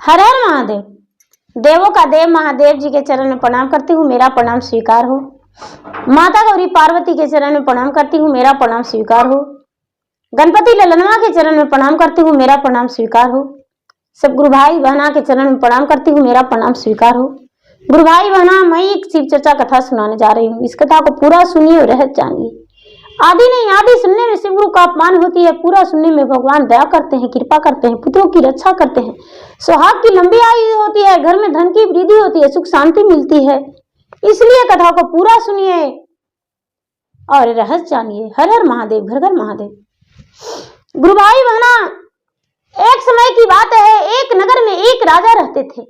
हर हर महादेव। देवों का देव महादेव जी के चरण में प्रणाम करती हूँ, मेरा प्रणाम स्वीकार हो। माता गौरी पार्वती के चरण में प्रणाम करती हूँ, मेरा प्रणाम स्वीकार हो। गणपति ललनवा के चरण में प्रणाम करती हूँ, मेरा प्रणाम स्वीकार हो। सब गुरु भाई बहना के चरण में प्रणाम करती हूँ, मेरा प्रणाम स्वीकार हो। गुरु भाई बहना, मैं एक शिव चर्चा कथा सुनाने जा रही हूँ। इस कथा को पूरा सुनिए और रहस्य जानिए। आदि नहीं आदि सुनने में शिव गुरु का अपमान होती है, पूरा सुनने में भगवान दया करते हैं, कृपा करते हैं, पुत्रों की रक्षा करते हैं, सुहाग की लंबी आयु होती है, घर में धन की वृद्धि होती है, सुख शांति मिलती है। इसलिए कथा को पूरा सुनिए और रहस्य जानिए। हर हर महादेव, घर घर महादेव। गुरु भाई बहना, एक समय की बात है, एक नगर में एक राजा रहते थे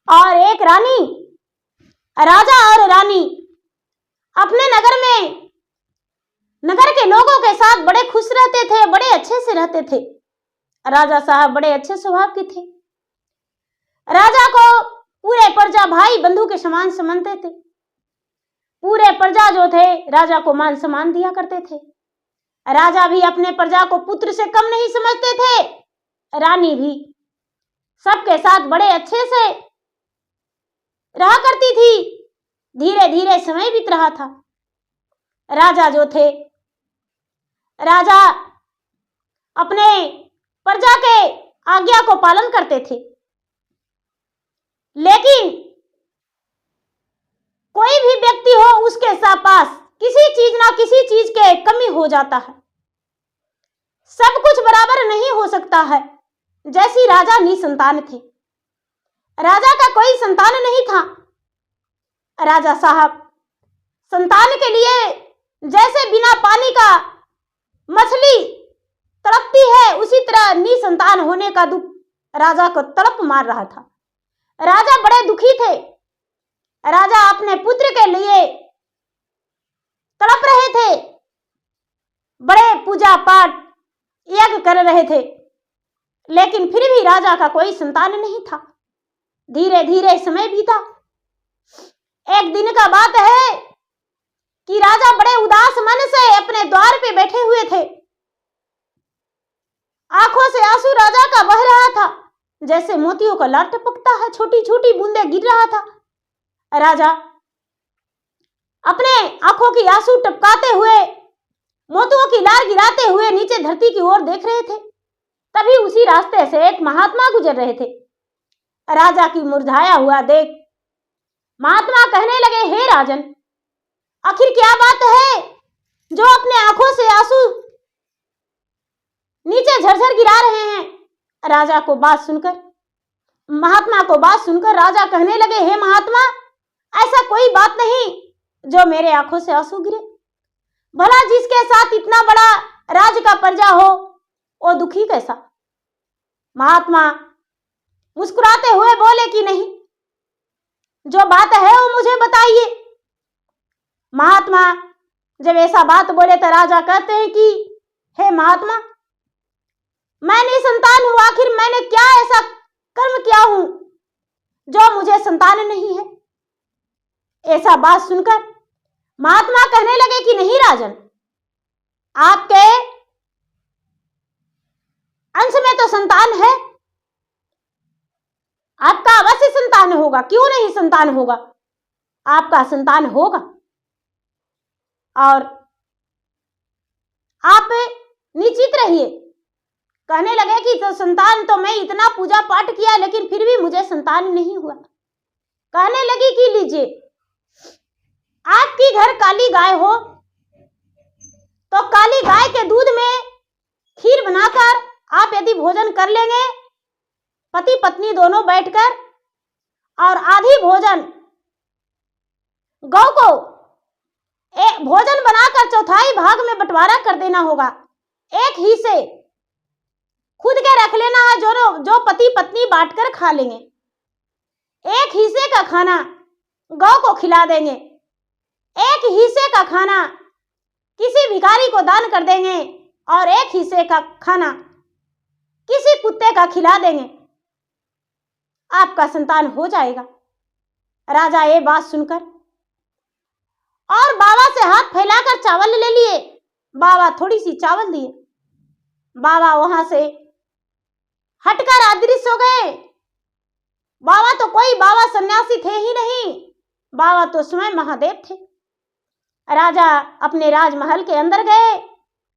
और एक रानी। राजा और रानी अपने नगर में नगर के लोगों के साथ बड़े खुश रहते थे, बड़े अच्छे से रहते थे। राजा साहब बड़े अच्छे स्वभाव के थे। राजा को पूरे प्रजा भाई बंधु के समान समझते थे। पूरे प्रजा जो थे राजा को मान सम्मान दिया करते थे। राजा भी अपने प्रजा को पुत्र से कम नहीं समझते थे। रानी भी सबके साथ बड़े अच्छे से रहा करती थी। धीरे धीरे समय बीत रहा था। राजा जो थे, राजा अपने प्रजा के आज्ञा को पालन करते थे, लेकिन कोई भी व्यक्ति हो उसके पास किसी चीज ना किसी चीज के कमी हो जाता है। सब कुछ बराबर नहीं हो सकता है। जैसी राजा निसंतान थे। राजा का कोई संतान नहीं था। राजा साहब संतान के लिए जैसे बिना पानी का मछली तड़पती है, उसी तरह निसंतान होने का दुख राजा को तड़प मार रहा था। राजा बड़े दुखी थे। राजा अपने पुत्र के लिए तड़प रहे थे, बड़े पूजा पाठ यज्ञ कर रहे थे, लेकिन फिर भी राजा का कोई संतान नहीं था। धीरे धीरे समय बीता। एक दिन का बात है कि राजा बड़े उदास मन से अपने द्वार पे बैठे हुए थे। आंखों से आंसू राजा का बह रहा था, जैसे मोतियों का लार टपकता है, छोटी छोटी बूंदें गिर रहा था। राजा अपने आंखों की आंसू टपकाते हुए, मोतियों की लार गिराते हुए नीचे धरती की ओर देख रहे थे। तभी उसी रास्ते से एक महात्मा गुजर रहे थे। राजा की मुरझाया हुआ देख महात्मा कहने लगे, हे राजन, आखिर क्या बात है जो अपने आंखों से आंसू नीचे झरझर गिरा रहे हैं। राजा को बात सुनकर, महात्मा को बात सुनकर राजा कहने लगे, हे महात्मा, ऐसा कोई बात नहीं जो मेरे आंखों से आंसू गिरे। भला जिसके साथ इतना बड़ा राज का प्रजा हो वो दुखी कैसा। महात्मा मुस्कुराते हुए बोले कि नहीं, जो बात है वो मुझे बताइए। महात्मा जब ऐसा बात बोले तो राजा कहते हैं कि हे महात्मा, मैं निसंतान हूं, आखिर मैंने क्या ऐसा कर्म किया हूं जो मुझे संतान नहीं है। ऐसा बात सुनकर महात्मा कहने लगे कि नहीं राजन, आपके अंश में तो संतान है, आपका अवश्य संतान होगा, क्यों नहीं संतान होगा, आपका संतान होगा। और आप निश्चित रहिए। कहने लगे कि तो संतान तो मैं इतना पूजा पाठ किया लेकिन फिर भी मुझे संतान नहीं हुआ। कहने लगी कि लीजिए, आपकी घर काली गाय हो तो काली गाय के दूध में खीर बनाकर आप यदि भोजन कर लेंगे, पति पत्नी दोनों बैठकर, और आधी भोजन गौ को भोजन बनाकर चौथाई भाग में बंटवारा कर देना होगा। एक ही से खुद के रख लेना है, जो पति पत्नी बांटकर खा लेंगे। एक हिस्से का खाना गौ को खिला देंगे, एक हिस्से का खाना किसी भिखारी को दान कर देंगे, और एक हिस्से का खाना किसी कुत्ते का खिला देंगे। आपका संतान हो जाएगा। राजा ये बात सुनकर और बाबा से हाथ फैलाकर चावल ले लिए। बाबा थोड़ी सी चावल दिए। बाबा वहां से हटकर अदृश्य हो गए। बाबा तो कोई बाबा सन्यासी थे ही नहीं, बाबा तो स्वयं महादेव थे। राजा अपने राजमहल के अंदर गए,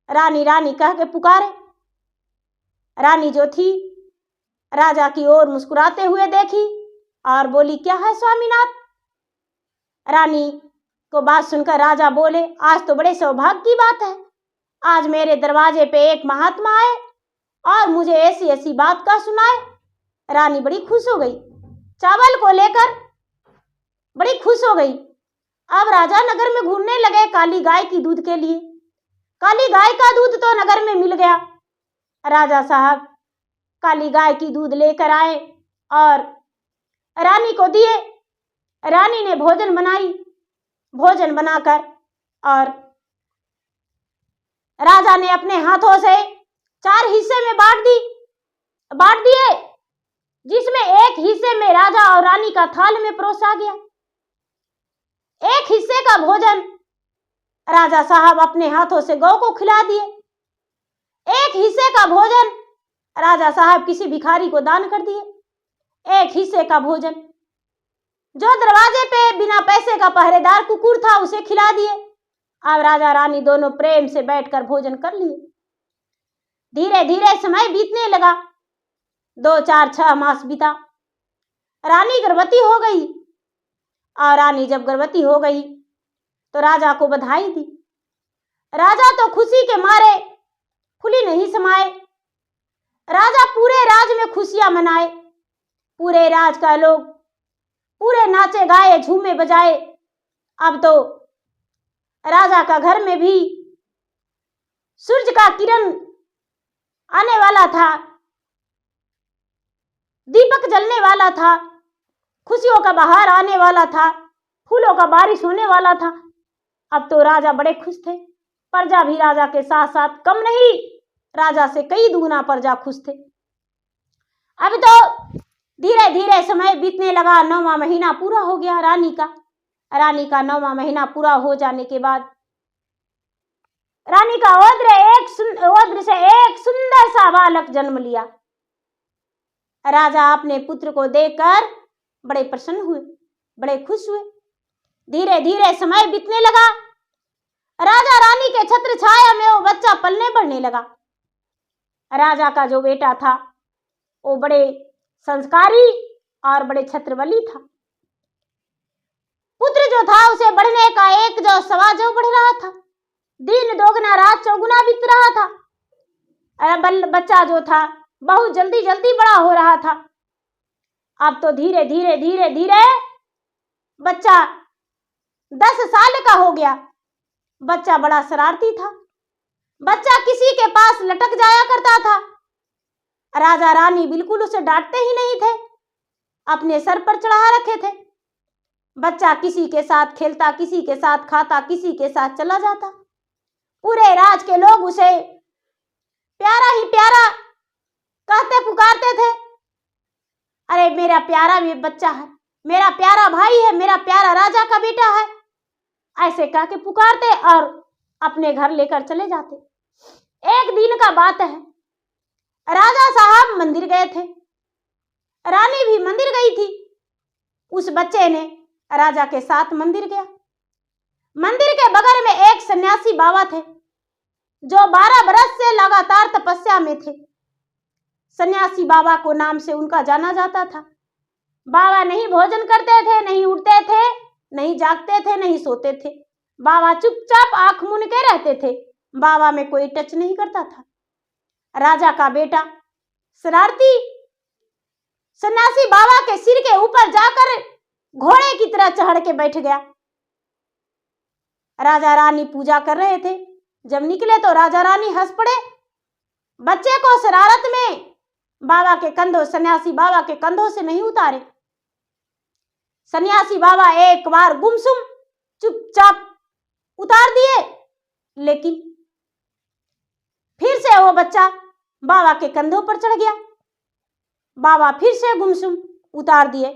रानी रानी कह के पुकारे। रानी जो थी राजा की ओर मुस्कुराते हुए देखी और बोली, क्या है स्वामीनाथ? रानी को बात सुनकर राजा बोले, आज तो बड़े सौभाग्य की बात है, आज मेरे दरवाजे पे एक महात्मा आए और मुझे ऐसी ऐसी बात का सुनाए। रानी बड़ी खुश हो गई, चावल को लेकर बड़ी खुश हो गई। अब राजा नगर में घूमने लगे काली गाय की दूध के लिए। काली गाय का दूध तो नगर में मिल गया। राजा साहब काली गाय की दूध लेकर आए और रानी को दिए। रानी ने भोजन बनाई, भोजन बनाकर और राजा ने अपने हाथों से 4 हिस्से में बांट दिए, जिसमें एक हिस्से में राजा और रानी का थाल में परोसा गया। एक हिस्से का भोजन राजा साहब अपने हाथों से गौ को खिला दिए। एक हिस्से का भोजन राजा साहब किसी भिखारी को दान कर दिए। एक हिस्से का भोजन जो दरवाजे पे बिना पैसे का पहरेदार कुकुर था उसे खिला दिए। अब राजा रानी दोनों प्रेम से बैठकर भोजन कर लिए। धीरे धीरे समय बीतने लगा। 2, 4, 6 मास बीता। रानी गर्भवती हो गई और रानी जब गर्भवती हो गई तो राजा को बधाई दी। राजा तो खुशी के मारे फूली नहीं समाए। राजा पूरे राज में खुशियां मनाए। पूरे राज का लोग पूरे नाचे गाए झूमे बजाए। अब तो राजा का घर में भी सूरज का किरण आने वाला था, दीपक जलने वाला था, खुशियों का बहार आने वाला था, फूलों का बारिश होने वाला था। अब तो राजा बड़े खुश थे। प्रजा भी राजा के साथ साथ कम नहीं, राजा से कई दुगना प्रजा खुश थे। अब तो धीरे धीरे समय बीतने लगा। 9वां महीना पूरा हो गया रानी का। रानी का 9वां महीना पूरा हो जाने के बाद रानी का ओद्र से एक सुंदर सा बालक जन्म लिया। राजा अपने पुत्र को देखकर बड़े प्रसन्न हुए, बड़े खुश हुए। धीरे धीरे समय बीतने लगा। राजा रानी के छत्र छाया में वो बच्चा पलने बढ़ने लगा। राजा का जो बेटा था वो बड़े संस्कारी और बड़े छत्रबली था। पुत्र जो था उसे बढ़ने का एक जो सवा जो बढ़ रहा था, दिन दोगुना रात चौगुना बीत रहा था। बच्चा जो था बहुत जल्दी जल्दी बड़ा हो रहा था। अब तो धीरे धीरे धीरे धीरे बच्चा 10 साल का हो गया। बच्चा बड़ा शरारती था। बच्चा किसी के पास लटक जाया करता था। राजा रानी बिल्कुल उसे डांटते ही नहीं थे, अपने सर पर चढ़ा रखे थे। बच्चा किसी के साथ खेलता, किसी के साथ खाता, किसी के साथ चला जाता। पूरे राज के लोग उसे प्यारा ही प्यारा कहते पुकारते थे। अरे मेरा प्यारा भी बच्चा है, मेरा प्यारा भाई है, मेरा प्यारा राजा का बेटा है, ऐसे कह के पुकारते और अपने घर लेकर चले जाते। एक दिन का बात है, राजा साहब मंदिर गए थे, रानी भी मंदिर गई थी। उस बच्चे ने राजा के साथ मंदिर गया। मंदिर के बगल में एक सन्यासी बाबा थे जो 12 बरस से लगातार तपस्या में थे। सन्यासी बाबा को नाम से उनका जाना जाता था। बाबा नहीं भोजन करते थे, नहीं उठते थे, नहीं जागते थे, नहीं सोते थे। बाबा चुपचाप आंख मूंद के रहते थे। बाबा में कोई टच नहीं करता था। राजा का बेटा शरारती सन्यासी बाबा के सिर के ऊपर जाकर घोड़े की तरह चढ़ के बैठ गया। राजा रानी पूजा कर रहे थे। जब निकले तो राजा रानी हंस पड़े। बच्चे को शरारत में बाबा के कंधों, सन्यासी बाबा के कंधों से नहीं उतारे। सन्यासी बाबा एक बार गुमसुम चुपचाप उतार दिए, लेकिन फिर से वो बच्चा बाबा के कंधों पर चढ़ गया। बाबा फिर से गुमसुम उतार दिए।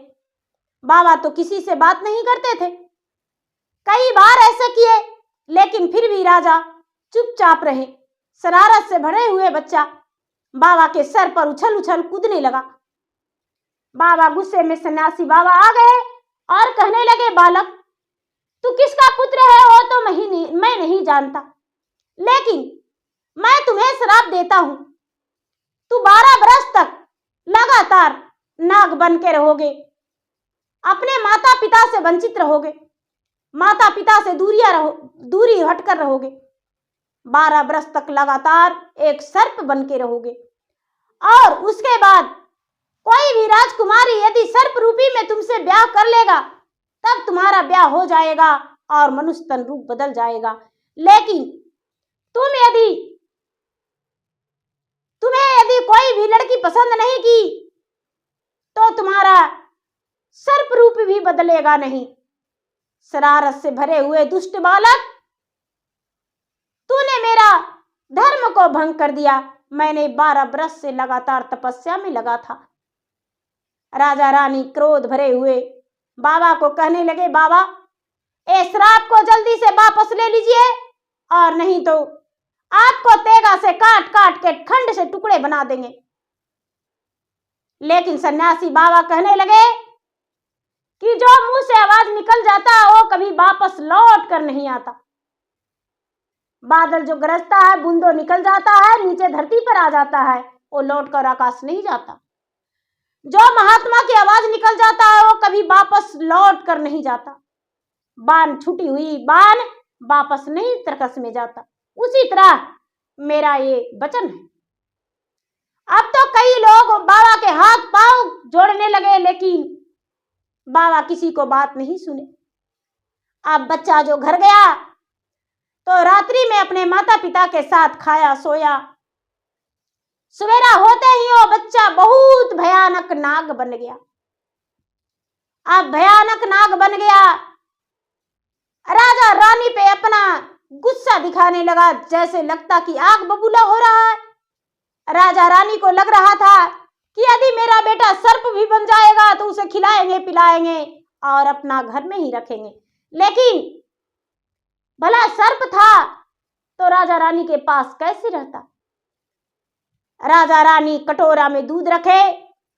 बाबा तो किसी से बात नहीं करते थे। कई बार ऐसे किए, लेकिन फिर भी राजा चुपचाप रहे। शरारत से भरे हुए बच्चा बाबा के सर पर उछल उछल कूदने लगा। बाबा गुस्से में सन्यासी बाबा आ गए और कहने लगे, बालक, तू किसका पुत्र है वो तो मैं नहीं जानता, लेकिन मैं तुम्हें श्राप देता हूं। तू 12 बरस तक लगातार नाग बन के रहोगे, अपने माता पिता से वंचित रहोगे, माता पिता से दूरी हटकर रहोगे, 12 बरस तक लगातार एक सर्प बन के रहोगे। और उसके बाद कोई भी राजकुमारी यदि सर्प रूपी में तुमसे ब्याह कर लेगा तब तुम्हारा ब्याह हो जाएगा और मनुष्य तन रूप बदल जाएगा। लेकिन तुम्हें यदि कोई भी लड़की पसंद नहीं की तो तुम्हारा सर्प रूप भी बदलेगा नहीं। शरारत से भरे हुए दुष्ट बालक, तूने मेरा धर्म को भंग कर दिया। मैंने 12 बरस से लगातार तपस्या में लगा था। राजा रानी क्रोध भरे हुए बाबा को कहने लगे, बाबा, इस श्राप को जल्दी से वापस ले लीजिए और नहीं तो आपको तेगा से काट काट के खंड से टुकड़े बना देंगे। लेकिन सन्यासी बाबा कहने लगे कि जो मुंह से आवाज निकल जाता है वो कभी वापस लौट कर नहीं आता। बादल जो गरजता है, बूंदों निकल जाता है, नीचे धरती पर आ जाता है, वो लौट कर आकाश नहीं जाता। जो महात्मा की आवाज निकल जाता है वो कभी वापस लौट कर नहीं जाता। बाण छुटी हुई बाण वापस नहीं तरकस में जाता। उसी तरह मेरा ये वचन है। अब तो कई लोग बाबा के हाथ पांव जोड़ने लगे, लेकिन बाबा किसी को बात नहीं सुने। अब बच्चा जो घर गया तो रात्रि में अपने माता पिता के साथ खाया सोया। सवेरा होते ही वो बच्चा बहुत भयानक नाग बन गया। अब भयानक नाग बन गया, राजा रानी पे अपना गुस्सा दिखाने लगा, जैसे लगता कि आग बबूला हो रहा है। राजा रानी को लग रहा था कि यदि मेरा बेटा सर्प भी बन जाएगा तो उसे खिलाएंगे पिलाएंगे और अपना घर में ही रखेंगे। लेकिन भला सर्प था तो राजा रानी के पास कैसे रहता। राजा रानी कटोरा में दूध रखे,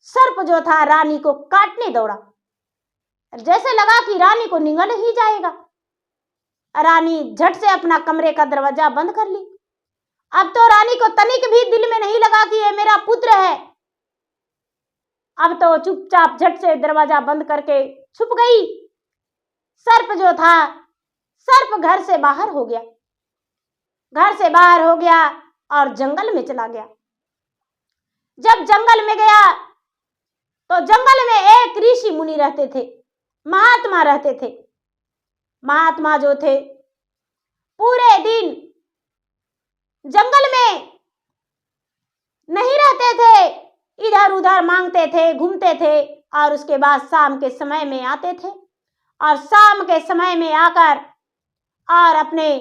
सर्प जो था रानी को काटने दौड़ा। जैसे लगा कि रानी को निगल ही जाएगा, रानी झट से अपना कमरे का दरवाजा बंद कर ली। अब तो रानी को तनिक भी दिल में नहीं लगा कि ये मेरा पुत्र है। अब तो चुपचाप झट से दरवाजा बंद करके छुप गई। सर्प जो था, सर्प घर से बाहर हो गया, घर से बाहर हो गया और जंगल में चला गया। जब जंगल में गया तो जंगल में एक ऋषि मुनि रहते थे, महात्मा रहते थे। महात्मा जो थे पूरे दिन जंगल में नहीं रहते थे, इधर उधर मांगते थे, घूमते थे और उसके बाद शाम के समय में आते थे और शाम के समय में आकर और अपने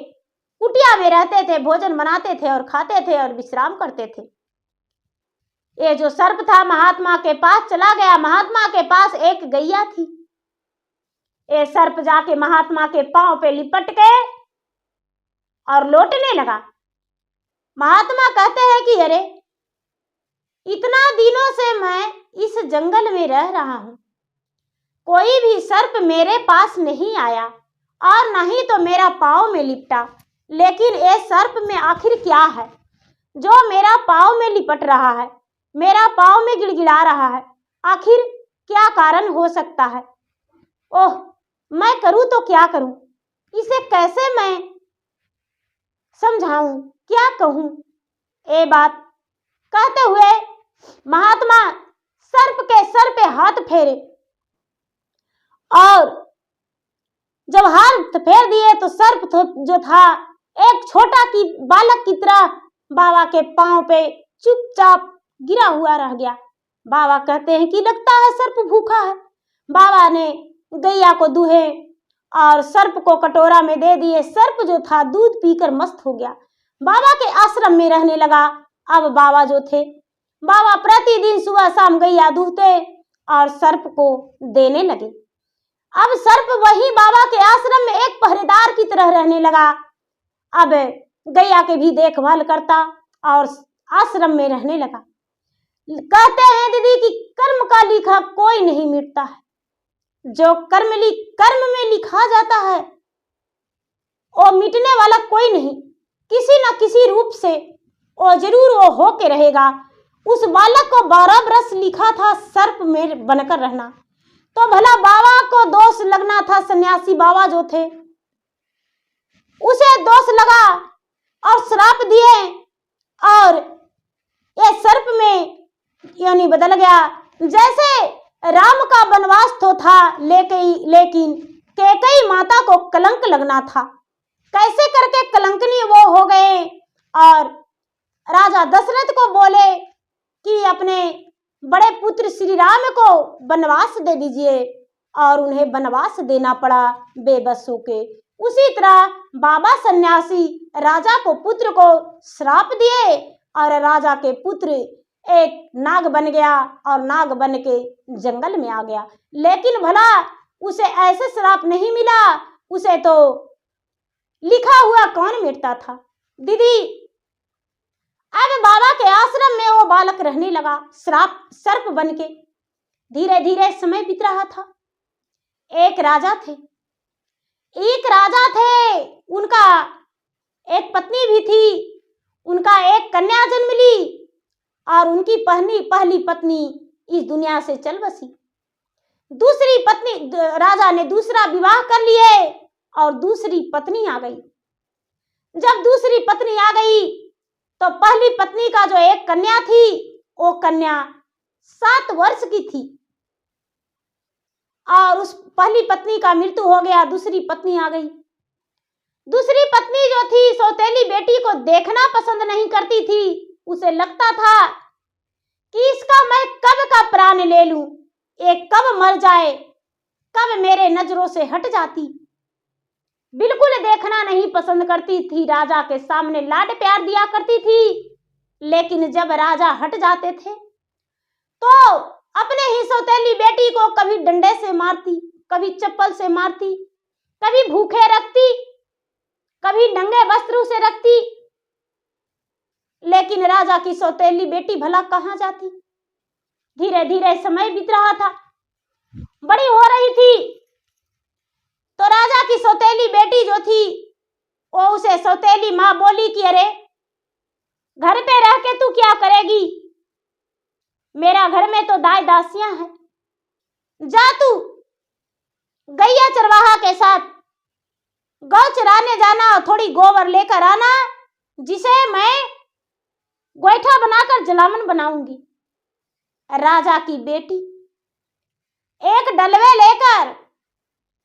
कुटिया में रहते थे, भोजन बनाते थे और खाते थे और विश्राम करते थे। ये जो सर्प था महात्मा के पास चला गया। महात्मा के पास एक गैया थी। ये सर्प जाके महात्मा के पांव पे लिपट के और लौटने लगा। महात्मा कहते हैं कि अरे, इतना दिनों से मैं इस जंगल में रह रहा हूं, कोई भी सर्प मेरे पास नहीं आया और नहीं तो मेरा पांव में लिपटा, लेकिन ये सर्प में आखिर क्या है जो मेरा पांव में लिपट रहा है, मेरा पांव में गिड़गिड़ा रहा है। आखिर क्या कारण हो सकता है। ओह, मैं करूं तो क्या करूं, इसे कैसे मैं समझाऊं, क्या कहूं। ये बात कहते हुए महात्मा सर्प के सर पे हाथ फेरे और जब हाथ फेर दिए तो सर्प जो था एक छोटा की बालक की तरह बाबा के पांव पे चुपचाप गिरा हुआ रह गया। बाबा कहते हैं कि लगता है सर्प भूखा है। बाबा ने गैया को दूहे और सर्प को कटोरा में दे दिए। सर्प जो था दूध पीकर मस्त हो गया, बाबा के आश्रम में रहने लगा। अब बाबा जो थे, बाबा प्रतिदिन सुबह शाम गैया दूहते और सर्प को देने लगे। अब सर्प वही बाबा के आश्रम में एक पहरेदार की तरह रहने लगा। अब गैया के भी देखभाल करता और आश्रम में रहने लगा। कहते हैं दीदी कि कर्म का लिखा कोई नहीं मिटता है, जो कर्म में लिखा जाता है वो मिटने वाला कोई नहीं, किसी न किसी रूप से वो जरूर वो होके रहेगा। उस बालक को 12 वर्ष लिखा था सर्प में बनकर रहना, तो भला बाबा को दोष लगना था। सन्यासी बाबा जो थे उसे दोष लगा और श्राप दिए और ये सर्प में यानी बदल गया। जैसे राम का वनवास तो था, लेकिन कैकेयी माता को कलंक लगना था। कैसे करके कलंकनी वो हो गए और राजा दशरथ को बोले कि अपने बड़े पुत्र श्री राम को वनवास दे दीजिए, और उन्हें वनवास देना पड़ा बेबस होके। उसी तरह बाबा सन्यासी राजा को पुत्र को श्राप दिए और राजा के पुत्र एक नाग बन गया और नाग बन के जंगल में आ गया। लेकिन भला उसे ऐसे श्राप नहीं मिला, उसे तो लिखा हुआ कौन मिटता था दीदी। अब बाबा के आश्रम में वो बालक रहने लगा सर्प बन के। धीरे धीरे समय बीत रहा था। एक राजा थे, उनका एक पत्नी भी थी, उनका एक कन्या जन्म ली और उनकी पहली पत्नी इस दुनिया से चल बसी। दूसरी पत्नी, राजा ने दूसरा विवाह कर लिए और दूसरी पत्नी आ गई। जब दूसरी पत्नी आ गई तो पहली पत्नी का जो एक कन्या थी, वो कन्या 7 वर्ष की थी और उस पहली पत्नी का मृत्यु हो गया, दूसरी पत्नी आ गई। दूसरी पत्नी जो थी सौतेली बेटी को देखना पसंद नहीं करती थी। उसे लगता था कि इसका मैं कब का प्राण ले लूं, ये कब मर जाए, कब मेरे नजरों से हट जाती। बिल्कुल देखना नहीं पसंद करती थी, राजा के सामने लाड प्यार दिया करती थी। लेकिन जब राजा हट जाते थे तो अपने ही सौतेली बेटी को कभी डंडे से मारती, कभी चप्पल से मारती, कभी भूखे रखती, कभी नंगे वस्त्र से रखती। लेकिन राजा की सौतेली बेटी भला कहाँ जाती। धीरे धीरे समय बीत रहा था, बड़ी हो रही थी, तो राजा की सौतेली बेटी जो थी वो उसे सौतेली माँ बोली कि अरे घर पे रह के तू क्या करेगी, मेरा घर में तो दाई दासियां हैं, जा तू गैया चरवाहा के साथ गौ चराने जाना, थोड़ी गोबर लेकर आना, जिसे मैं गोईठा बनाकर जलावन बनाऊंगी। राजा की बेटी एक डलवे लेकर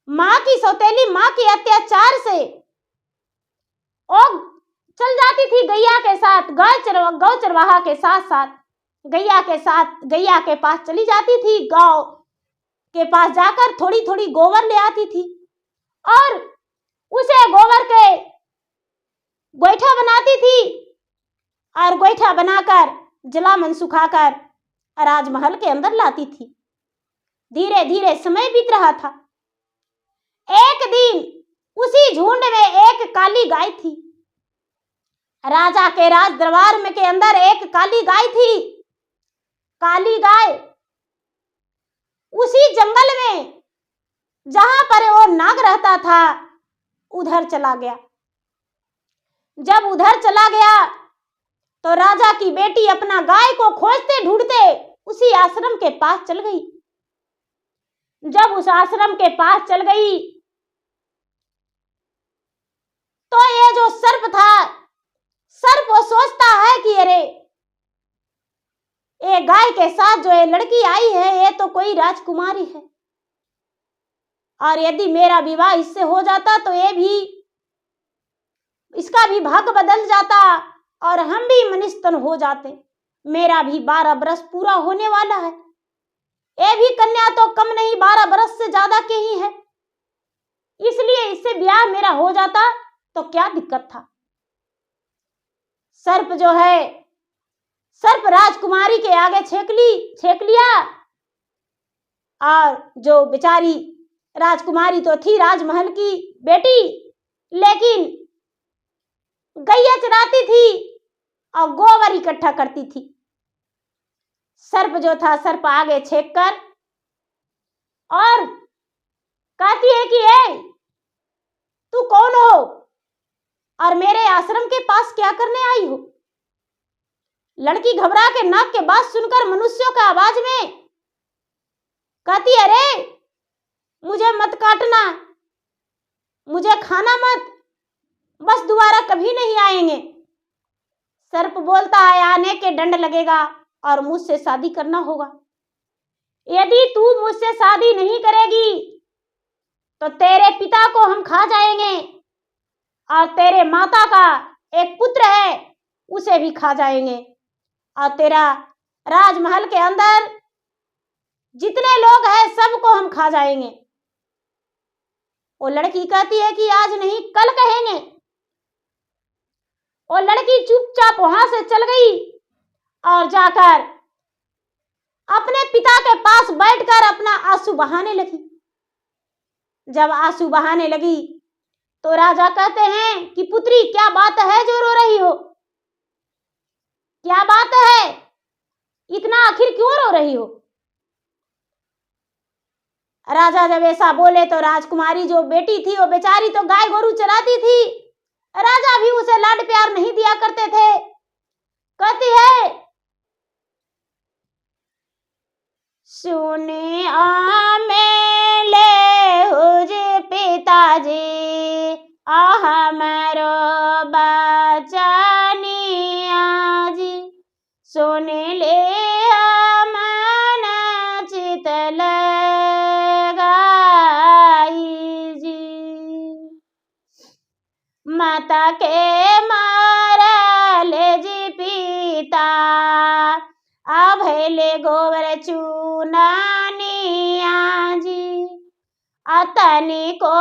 माँ की सौतेली माँ के अत्याचार से वो चल जाती थी गैया के साथ, गौ चरवाहा के साथ साथ गैया के पास चली जाती थी। गौ के पास जाकर थोड़ी थोड़ी गोबर ले आती थी और उसे गोबर के गोईठा बनाती थी और गोईठा बनाकर जलावन सुखाकर राजमहल के अंदर लाती थी। धीरे धीरे समय बीत रहा था। एक दिन उसी झुंड में एक काली गाय थी। राजा के राज दरबार में के अंदर एक काली गाय थी। काली गाय उसी जंगल में जहां पर वो नाग रहता था उधर चला गया। जब उधर चला गया तो राजा की बेटी अपना गाय को खोजते ढूंढते उसी आश्रम के पास चल गई। जब उस आश्रम के पास चल गई तो ये जो सर्प था, सर्प वो सोचता है कि अरे ये गाय के साथ जो ये लड़की आई है ये तो कोई राजकुमारी है, और यदि मेरा विवाह इससे हो जाता तो ये भी, इसका भी भाग्य बदल जाता और हम भी मनिस्तन हो जाते। मेरा भी 12 बरस पूरा होने वाला है, ये भी कन्या तो कम नहीं 12 बरस से ज्यादा के ही है, इसलिए इससे ब्याह मेरा हो जाता तो क्या दिक्कत था। सर्प जो है, सर्प राजकुमारी के आगे छेक लिया और जो बेचारी राजकुमारी तो थी राजमहल की बेटी, लेकिन गैया चराती थी और गोबर इकट्ठा करती थी। सर्प जो था, सर्प आगे छेक कर और कहती है कि ए, तू कौन हो और मेरे आश्रम के पास क्या करने आई हो? लड़की घबरा के नाक के बात सुनकर मनुष्यों का आवाज में कहती है, अरे मुझे मत काटना, मुझे खाना मत, बस दोबारा कभी नहीं आएंगे। सर्प बोलता है, आने के दंड लगेगा और मुझसे शादी करना होगा। यदि तू मुझसे शादी नहीं करेगी तो तेरे पिता को हम खा जाएंगे और तेरे माता का एक पुत्र है उसे भी खा जाएंगे और तेरा राजमहल के अंदर जितने लोग हैं सबको हम खा जाएंगे। वो लड़की कहती है कि आज नहीं कल कहेंगे। वो लड़की चुपचाप वहां से चल गई और जाकर अपने पिता के पास बैठकर अपना आंसू बहाने लगी। जब आंसू बहाने लगी तो राजा कहते हैं कि पुत्री, क्या बात है जो रो रही हो? क्या बात है, इतना आखिर क्यों रो रही हो? राजा जब ऐसा बोले तो राजकुमारी जो बेटी थी वो बेचारी तो गाय गोरू चराती थी, राजा भी उसे लाड प्यार नहीं दिया करते थे। कहती है, सुने मेले हो जे पिताजी हमारो बचनिया जी, सुने ले मन चित लगाई जी, माता के मारल जी पिता भैले गोबर चूनानिया जी, अतनी को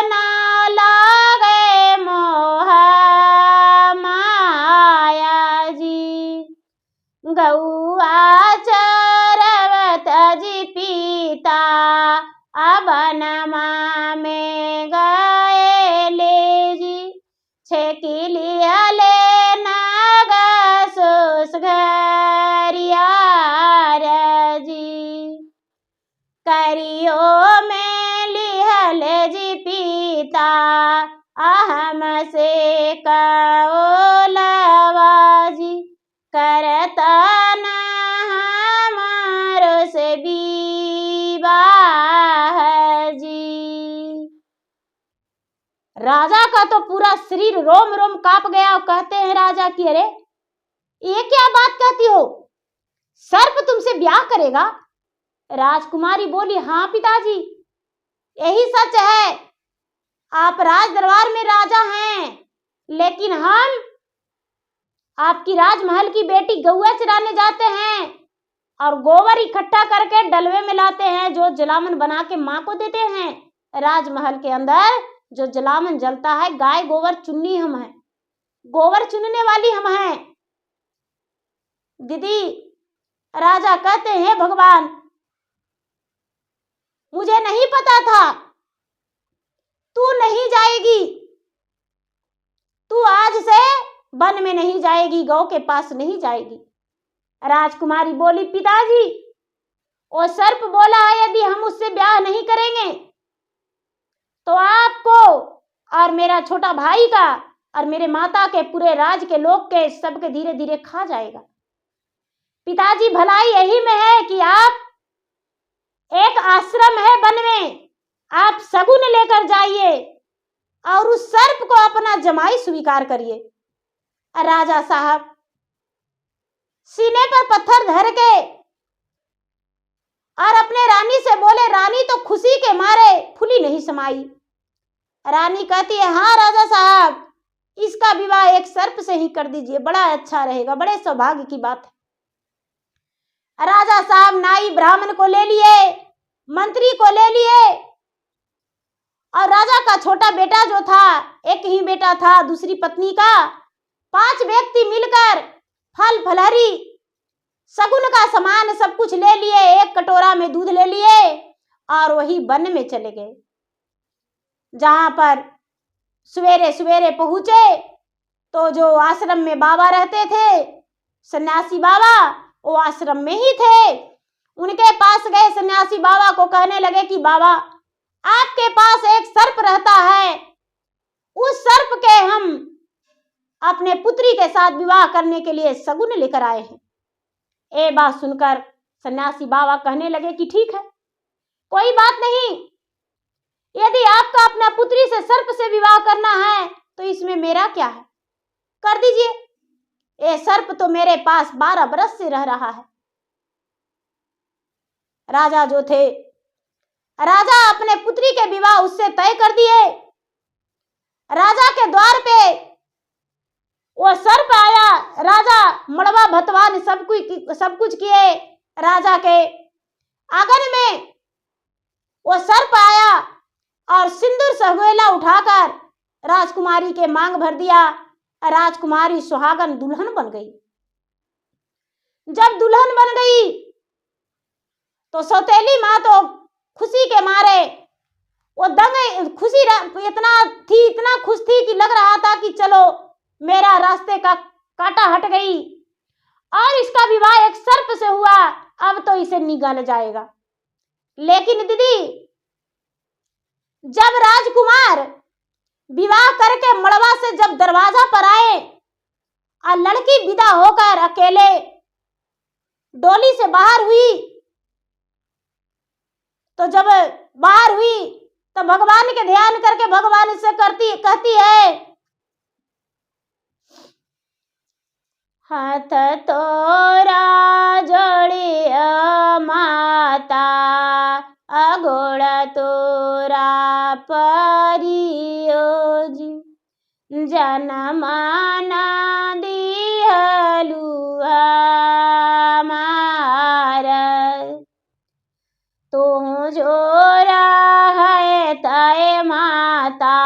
ना लागे मोह माया जी, गौआ चरवत जी पिता अबनमा में गए ले जी, छेकी लिया ले नागा सोस घरिया जी, करियो में लिहल जी पिता हमसे कओलवा जी, करता न हमारो से विवाह जी। राजा का तो पूरा शरीर रोम रोम कांप गया और कहते हैं राजा कि अरे ये क्या बात कहती हो, सर्प तुमसे ब्याह करेगा? राजकुमारी बोली, हाँ पिताजी, यही सच है। आप राज दरबार में राजा हैं, लेकिन हम आपकी राजमहल की बेटी गौआ चराने जाते हैं और गोबर इकट्ठा करके डलवे में लाते हैं जो जलावन बना के माँ को देते हैं। राजमहल के अंदर जो जलावन जलता है, गाय गोबर चुननी हम हैं, गोबर चुनने वाली हम हैं। दीदी, राजा कहते हैं, भगवान मुझे नहीं पता था, तू नहीं जाएगी, तू आज से वन में नहीं जाएगी, गौ के पास नहीं जाएगी। राजकुमारी बोली, पिताजी वो सर्प बोला है यदि हम उससे ब्याह नहीं करेंगे तो आपको और मेरा छोटा भाई का और मेरे माता के पूरे राज के लोग के सबके धीरे धीरे खा जाएगा। पिताजी, भलाई यही में है कि आप एक आश्रम है वन में, आप शगुन लेकर जाइए और उस सर्प को अपना जमाई स्वीकार करिए। राजा साहब सीने पर पत्थर धर के और अपने रानी से बोले, रानी तो खुशी के मारे फूली नहीं समाई। रानी कहती है, हाँ राजा साहब, इसका विवाह एक सर्प से ही कर दीजिए, बड़ा अच्छा रहेगा, बड़े सौभाग्य की बात है। राजा साहब नाई ब्राह्मण को ले लिए, मंत्री को ले लिए और राजा का छोटा बेटा जो था, एक ही बेटा था दूसरी पत्नी का, 5 व्यक्ति मिलकर फल फलहरी शगुन का सामान सब कुछ ले लिए, एक कटोरा में दूध ले लिए और वही वन में चले गए, जहां पर सवेरे सवेरे पहुंचे तो जो आश्रम में बाबा रहते थे, सन्यासी बाबा, वो आश्रम में ही थे। उनके पास गए, सन्यासी बाबा को कहने लगे कि बाबा, आपके पास एक सर्प रहता है, उस सर्प के हम अपने पुत्री के साथ विवाह करने के लिए शगुन लेकर आए हैं। ये बात सुनकर सन्यासी बाबा कहने लगे कि ठीक है, कोई बात नहीं, यदि आपका अपना पुत्री से सर्प से विवाह करना है तो इसमें मेरा क्या है, कर दीजिए। ये सर्प तो मेरे पास 12 बरस से रह रहा है। राजा जो थे, राजा अपने पुत्री के विवाह उससे तय कर दिए। राजा के द्वार पे वो सर्प आया। राजा मड़वा भतवान सब कुछ किए। राजा के आंगन में वो सर्प आया और सिंदूर सहुएला उठाकर राजकुमारी के मांग भर दिया। राजकुमारी सुहागन दुल्हन बन गई। जब दुल्हन बन गई तो सौतेली माँ तो खुशी के मारे वो दंग खुशी इतना खुश थी कि लग रहा था कि चलो मेरा रास्ते का कांटा हट गई और इसका विवाह एक सर्प से हुआ, अब तो इसे निगल जाएगा। लेकिन दीदी, जब राजकुमार विवाह करके मड़वा से जब दरवाजा पर आए और लड़की विदा होकर अकेले डोली से बाहर हुई, तो जब बाहर हुई तो भगवान के ध्यान करके भगवान से कहती है, हाथ तोरा जोड़िया माता, अगोड़ तोरा परियो जी, जनमाना दिहलु हमार, तू जोरा है तय माता,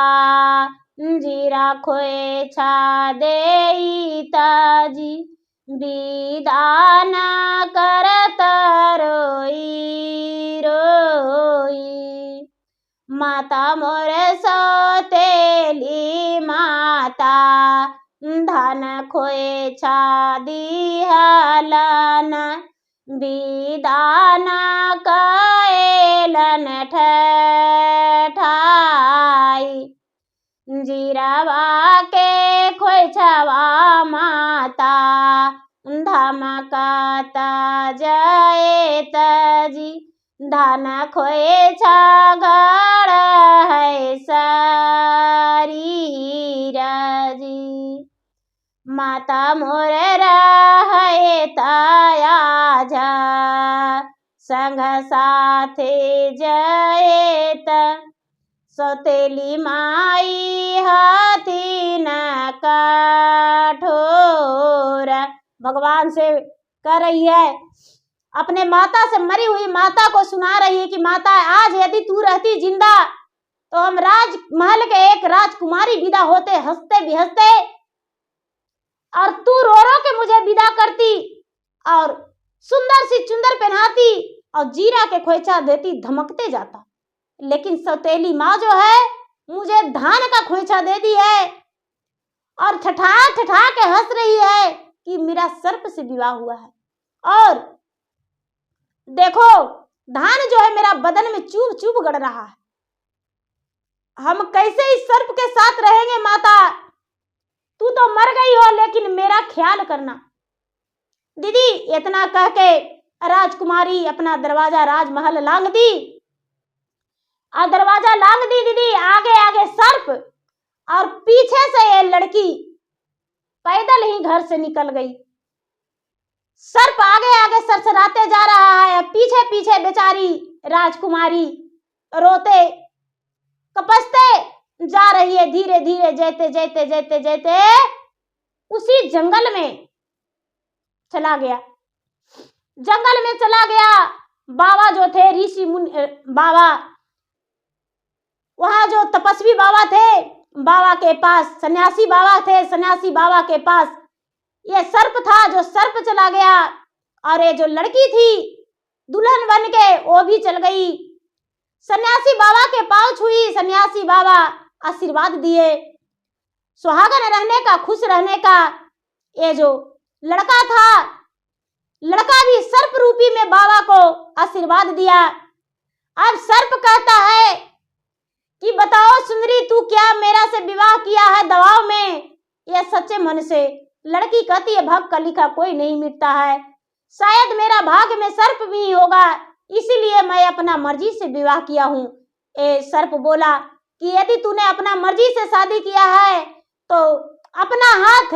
जीरा खोए छा देई ताजी, विदाना करत रोई रोई, माता मोर सौतेली माता, धन खोए छा दिहलन, विदाना कएलन ठठाई, जीरावा के खोइछवा माता, धमकाता जयत जी, धन खोए छा गड़ है शरीर जी, माता मोर रहे ताया जा, संग साथे जयत, सौतेली माई हाथी न कठोर। भगवान से कह रही है, अपने माता से मरी हुई माता को सुना रही है कि माता, आज यदि तू रहती जिंदा तो हम राजमहल के एक राजकुमारी विदा होते हंसते बिहसते, और तू रो रो के मुझे विदा करती और सुंदर सी चुंदर पहनाती और जीरा के खोइछा देती, धमकते जाता। लेकिन सौतेली माँ जो है मुझे धान का खोइछा दे दी है और ठठा ठठा के हंस रही है कि मेरा सर्प से विवाह हुआ है, और देखो धान जो है मेरा बदन में चुभ चुभ गड़ रहा है, हम कैसे इस सर्प के साथ रहेंगे माता, तू तो मर गई हो लेकिन मेरा ख्याल करना। दीदी, इतना कह के राजकुमारी अपना दरवाजा राजमहल लांग दी और दरवाजा लांग दी दीदी, आगे आगे सर्प और पीछे से ये लड़की पैदल ही घर से निकल गई। सर्प आगे आगे सरसराते जा रहा है, पीछे पीछे बेचारी राजकुमारी रोते कपसते जा रही है। धीरे धीरे जैते जैते जैते जैते उसी जंगल में चला गया। जंगल में चला गया। बाबा जो थे ऋषि मुनि बाबा, वहां जो तपस्वी बाबा थे, बाबा के पास सन्यासी बाबा थे, सन्यासी बाबा के पास ये सर्प था, जो सर्प चला गया, और ये जो लड़की थी दुल्हन बन के वो भी चल गई। सन्यासी बाबा के पांव छुई, सन्यासी बाबा आशीर्वाद दिए। सुहागन रहने का, खुश रहने का ये जो लड़का था, लड़का भी सर्प रूपी में बाबा को आशीर्वाद दिया। अब सर्प कहता है कि बताओ सुंदरी, तू क्या मेरा से विवाह किया है दबाव में या सच्चे मन से? लड़की कहती है भाग का लिखा कोई नहीं मिटता है, शायद मेरा भाग्य में सर्प भी होगा, इसीलिए मैं अपना मर्जी से विवाह किया हूँ। सर्प बोला कि यदि तूने अपना मर्जी से शादी किया है तो अपना हाथ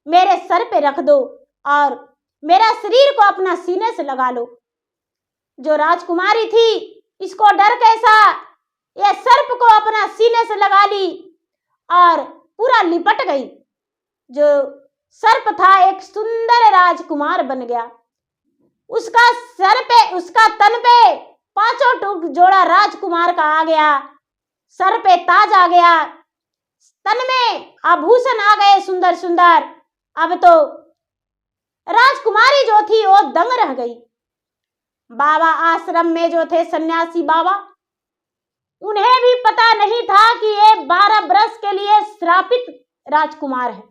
मेरे सर पे रख दो और मेरा शरीर को अपना सीने से लगा लो। जो राजकुमारी थी इसको डर कैसा, यह सर्प को अपना सीने से लगा ली और पूरा लिपट गई। जो सर्प था एक सुंदर राजकुमार बन गया। उसका सर पे, उसका तन पे पांचों जोड़ा राजकुमार का आ गया, सर पे ताज आ गया, तन में आभूषण आ गए सुंदर सुंदर। अब तो राजकुमारी जो थी वो दंग रह गई। बाबा आश्रम में जो थे सन्यासी बाबा, उन्हें भी पता नहीं था कि ये 12 बरस के लिए श्रापित राजकुमार है।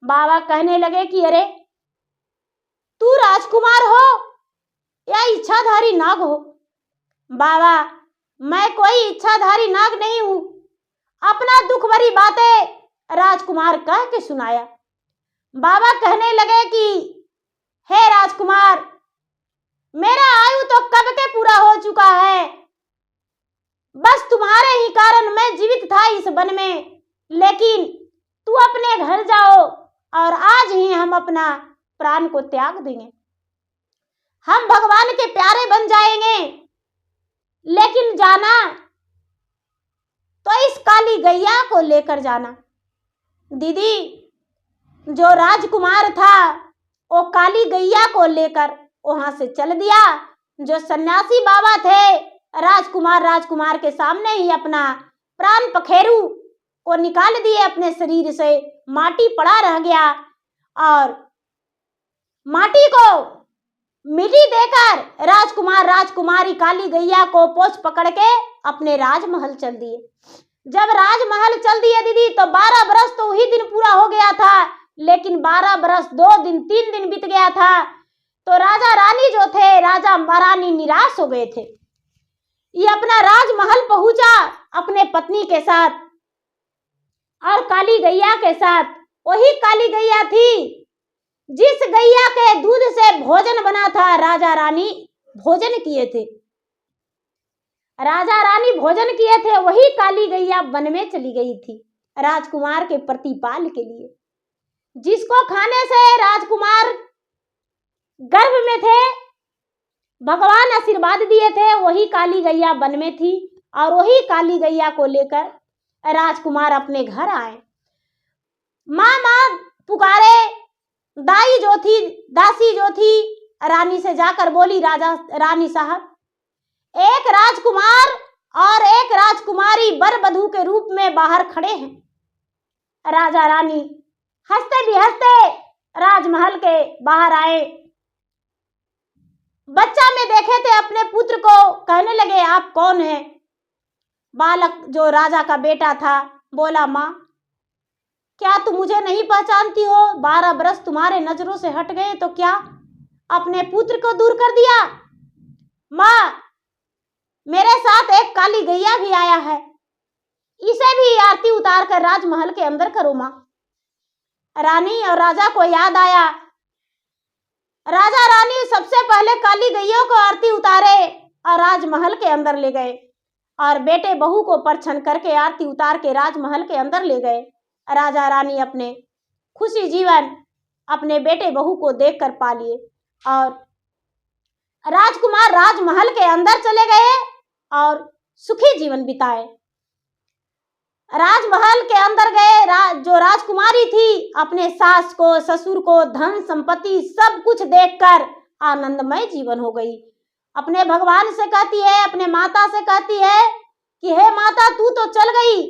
बाबा कहने लगे कि अरे तू राजकुमार हो या इच्छाधारी नाग हो? बाबा मैं कोई इच्छाधारी नाग नहीं हूं। अपना दुख भरी बातें राजकुमार कह के सुनाया। बाबा कहने लगे कि हे राजकुमार, मेरा आयु तो कब के पूरा हो चुका है, बस तुम्हारे ही कारण मैं जीवित था इस वन में, लेकिन तू अपने घर जाओ और आज ही हम अपना प्राण को त्याग देंगे, हम भगवान के प्यारे बन जाएंगे, लेकिन जाना तो इस काली गैया को लेकर जाना। दीदी जो राजकुमार था वो काली गैया को लेकर वहां से चल दिया। जो सन्यासी बाबा थे राजकुमार के सामने ही अपना प्राण पखेरु को निकाल दिए अपने शरीर से, माटी पड़ा रह गया और माटी को मिट्टी देकर राजकुमारी काली गैया को पोंछ पकड़ के अपने राजमहल चल दिए। जब राजमहल चल दिए दीदी तो 12 बरस तो वही दिन पूरा हो गया था, लेकिन 12 बरस 2 दिन 3 दिन बीत गया था तो राजा रानी जो थे, राजा महारानी निराश हो गए थे। ये अपना राजमहल पहुंचा अपने पत्नी के साथ और काली गैया के साथ। वही काली गैया थी जिस गैया के दूध से भोजन बना था, राजा रानी भोजन किए थे, राजा रानी भोजन किए थे, वही काली गैया वन में चली गई थी राजकुमार के प्रतिपाल के लिए। जिसको खाने से राजकुमार गर्भ में थे, भगवान आशीर्वाद दिए थे, वही काली गैया वन में थी और वही काली गैया को लेकर राजकुमार अपने घर आए। माँ पुकारे। दाई जो थी, दासी जो थी, रानी से जाकर बोली, रानी साहब, एक राजकुमार और एक राजकुमारी वर वधू के रूप में बाहर खड़े हैं। राजा रानी हंसते भी हंसते राजमहल के बाहर आए। बच्चा में देखे थे अपने पुत्र को, कहने लगे आप कौन हैं? बालक जो राजा का बेटा था बोला, माँ क्या तुम मुझे नहीं पहचानती हो? 12 बरस तुम्हारे नजरों से हट गए तो क्या अपने पुत्र को दूर कर दिया? माँ मेरे साथ एक काली गैया भी आया है, इसे भी आरती उतार कर राजमहल के अंदर करो। माँ रानी और राजा को याद आया। राजा रानी सबसे पहले काली गैया को आरती उतारे और राजमहल के अंदर ले गए और बेटे बहू को परछन करके आरती उतार के राजमहल के अंदर ले गए। राजा रानी अपने खुशी जीवन अपने बेटे बहू को देखकर पा लिए और राजकुमार राजमहल के अंदर चले गए और सुखी जीवन बिताए। राजमहल के अंदर गए, जो राजकुमारी थी अपने सास को, ससुर को, धन संपत्ति सब कुछ देखकर आनंदमय जीवन हो गई। अपने भगवान से कहती है, अपने माता से कहती है कि हे माता तू तो चल गई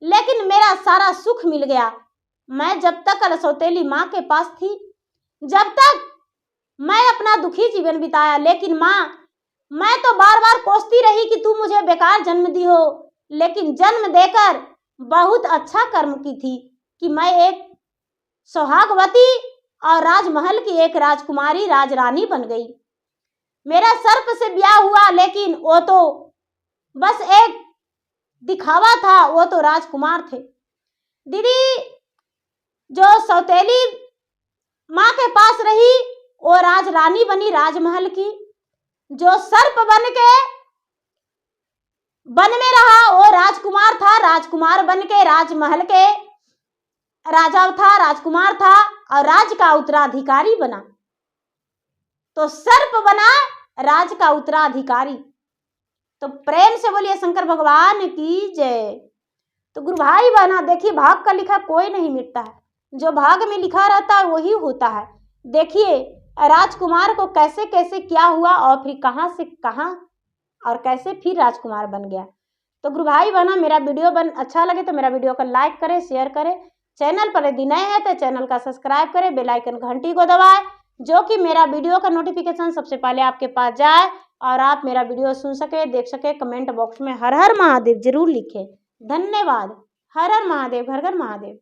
लेकिन मेरा सारा सुख मिल गया। मैं जब तक सौतेली माँ के पास थी, जब तक मैं अपना दुखी जीवन बिताया, लेकिन माँ मैं तो बार बार कोसती रही कि तू मुझे बेकार जन्म दी हो, लेकिन जन्म देकर बहुत अच्छा कर्म की थी कि मैं एक सुहागवती और राजमहल की एक राजकुमारी राजरानी बन गई। मेरा सर्प से ब्याह हुआ, लेकिन वो तो बस एक दिखावा था, वो तो राजकुमार थे। दीदी जो सौतेली माँ के पास रही वो राजरानी बनी राजमहल की। जो सर्प बन के वन में रहा वो राजकुमार था, राजकुमार बन के राजमहल के राजा था, राजकुमार था और राज का उत्तराधिकारी बना। तो सर्प बना राज का उत्तराधिकारी। तो प्रेम से बोलिए शंकर भगवान की जय। तो गुरु भाई बहना देखिए, भाग का लिखा कोई नहीं मिटता है, जो भाग में लिखा रहता है वही होता है। देखिए राजकुमार को कैसे कैसे क्या हुआ और फिर कहाँ से कहाँ और कैसे फिर राजकुमार बन गया। तो गुरु भाई बहना मेरा वीडियो अच्छा लगे तो मेरा वीडियो को लाइक करें, शेयर करें। चैनल पर यदि नए हैं तो चैनल का सब्सक्राइब करें, बेल आइकन घंटी को दबाएं, जो कि मेरा वीडियो का नोटिफिकेशन सबसे पहले आपके पास जाए और आप मेरा वीडियो सुन सके, देख सके। कमेंट बॉक्स में हर हर महादेव जरूर लिखें। धन्यवाद। हर हर महादेव, घर घर महादेव।